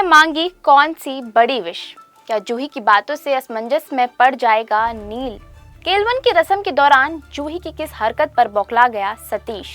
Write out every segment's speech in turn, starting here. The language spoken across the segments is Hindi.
मांगी कौन सी बड़ी विश? क्या जूही की बातों से असमंजस में पड़ जाएगा नील? केलवन की रस्म के दौरान जूही की किस हरकत पर बौखला गया सतीश?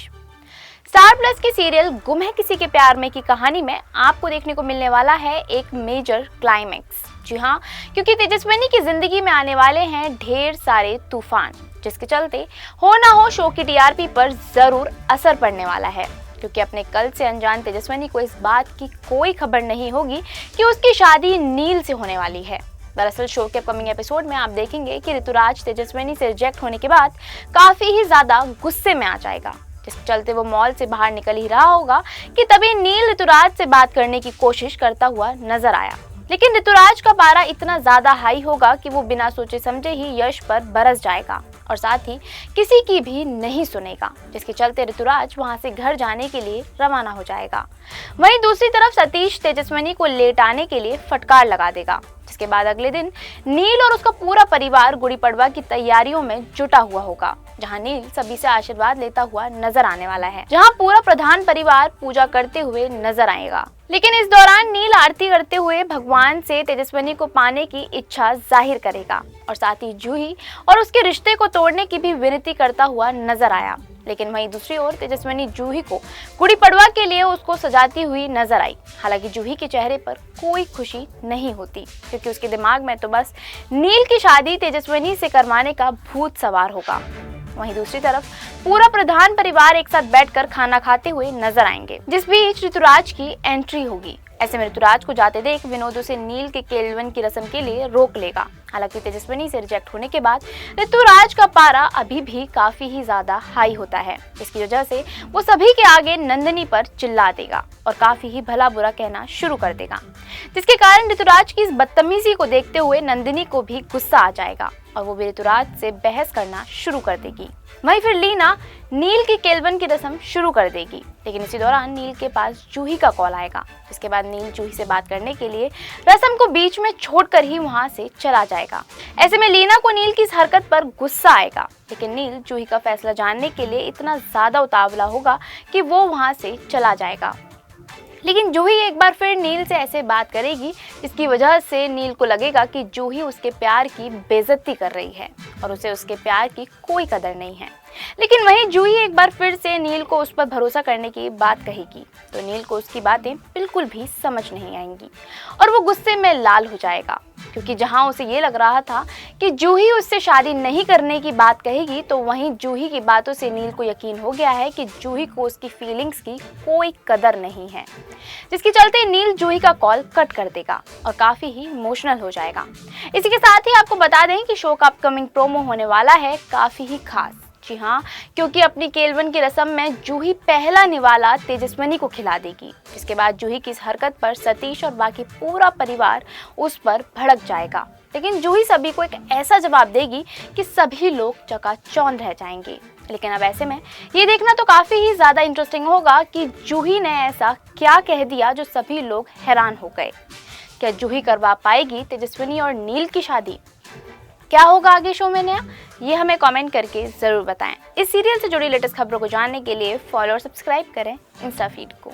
स्टार प्लस के सीरियल गुम है किसी के प्यार में की कहानी में आपको देखने को मिलने वाला है एक मेजर क्लाइमेक्स। जी हाँ, क्योंकि तेजस्विनी की जिंदगी में आने वाले हैं ढेर सारे तूफान, जिसके चलते हो ना हो शो की टीआरपी पर जरूर असर पड़ने वाला है। क्योंकि अपने कल से अनजान तेजस्विनी को इस बात की कोई खबर नहीं होगी कि उसकी शादी नील से होने वाली है। दरअसल शो के अपकमिंग एपिसोड में आप देखेंगे कि ऋतुराज तेजस्विनी से रिजेक्ट होने के बाद काफी ही ज्यादा गुस्से में आ जाएगा, जिसके चलते वो मॉल से बाहर निकल ही रहा होगा कि तभी नील ऋतुराज से बात करने की कोशिश करता हुआ नजर आया। लेकिन ऋतुराज का पारा इतना ज्यादा हाई होगा कि वो बिना सोचे समझे ही यश पर बरस जाएगा और साथ ही किसी की भी नहीं सुनेगा, जिसके चलते ऋतुराज वहां से घर जाने के लिए रवाना हो जाएगा। वहीं दूसरी तरफ सतीश तेजस्विनी को लेट आने के लिए फटकार लगा देगा, जिसके बाद अगले दिन नील और उसका पूरा परिवार गुड़ी पड़वा की तैयारियों में जुटा हुआ होगा, जहां नील सभी से आशीर्वाद लेता हुआ नजर आने वाला है, जहां पूरा प्रधान परिवार पूजा करते हुए नजर आएगा। लेकिन इस दौरान नील आरती करते हुए भगवान से तेजस्विनी को पाने की इच्छा जाहिर करेगा और साथ ही जूही और उसके रिश्ते को तोड़ने की भी विनती करता हुआ नजर आया। लेकिन वहीं दूसरी ओर तेजस्विनी जूही को गुड़ी पड़वा के लिए उसको सजाती हुई नजर आई। हालांकि जूही के चेहरे पर कोई खुशी नहीं होती, क्योंकि उसके दिमाग में तो बस नील की शादी तेजस्विनी से करवाने का भूत सवार होगा। वहीं दूसरी तरफ पूरा प्रधान परिवार एक साथ बैठकर खाना खाते हुए नजर आएंगे, जिस बीच ऋतुराज की एंट्री होगी। ऐसे में ऋतुराज को जाते देख विनोद उसे नील के केलवन की रस्म के लिए रोक लेगा। हालांकि तेजस्विनी से रिजेक्ट होने के बाद ऋतुराज का पारा अभी भी काफी ही ज्यादा हाई होता है, जिसकी वजह से वो सभी के आगे नंदिनी पर चिल्ला देगा और काफी ही भला बुरा कहना शुरू कर देगा, जिसके कारण ऋतुराज की इस बदतमीजी को देखते हुए नंदिनी को भी गुस्सा आ जाएगा और वो भी ऋतुराज से बहस करना शुरू कर देगी। वहीं फिर लीना नील की केलवन की रस्म शुरू कर देगी। लेकिन इसी दौरान नील के पास जूही का कॉल आएगा, जिसके बाद नील जूही से बात करने के लिए रस्म को बीच में छोड़कर ही वहां से चला जाएगा। ऐसे में लीना को नील की इस हरकत पर गुस्सा आएगा, लेकिन नील जूही का फैसला जानने के लिए इतना ज्यादा उतावला होगा कि वो वहां से चला जाएगा। लेकिन जूही एक बार फिर नील से ऐसे बात करेगी जिसकी वजह से नील को लगेगा कि जूही उसके प्यार की बेइज्जती कर रही है और उसे उसके प्यार की कोई कदर नहीं है। लेकिन वहीं जूही एक बार फिर से नील को उस पर भरोसा करने की बात कहेगी तो नील को उसकी बातें बिल्कुल भी समझ नहीं आएंगी और वो गुस्से में लाल हो जाएगा, क्योंकि जहां उसे ये लग रहा था कि जूही उससे शादी नहीं करने की बात कहेगी, तो वहीं जूही की बातों से नील को यकीन हो गया है कि जूही को उसकी फीलिंग्स की कोई कदर नहीं है, जिसके चलते नील जूही का कॉल कट कर देगा और काफी ही इमोशनल हो जाएगा। इसी के साथ ही आपको बता दें कि शो का अपकमिंग प्रोमो होने वाला है काफी ही खास। जी हाँ, क्योंकि अपनी केलवन की रस्म में जूही पहला निवाला तेजस्विनी को खिला देगी, जिसके बाद जूही की इस हरकत पर सतीश और बाकी पूरा परिवार उस पर भड़क जाएगा। लेकिन जूही सभी को एक ऐसा जवाब देगी कि सभी लोग चकाचौंध रह जाएंगे। लेकिन अब ऐसे में ये देखना तो काफी ही ज्यादा इंटरेस्टिंग होगा कि जूही ने ऐसा क्या कह दिया जो सभी लोग हैरान हो गए। क्या जूही करवा पाएगी तेजस्विनी और नील की शादी? क्या होगा आगे शो में नया, ये हमें कमेंट करके जरूर बताएं। इस सीरियल से जुड़ी लेटेस्ट खबरों को जानने के लिए फॉलो और सब्सक्राइब करें इंस्टा फीड को।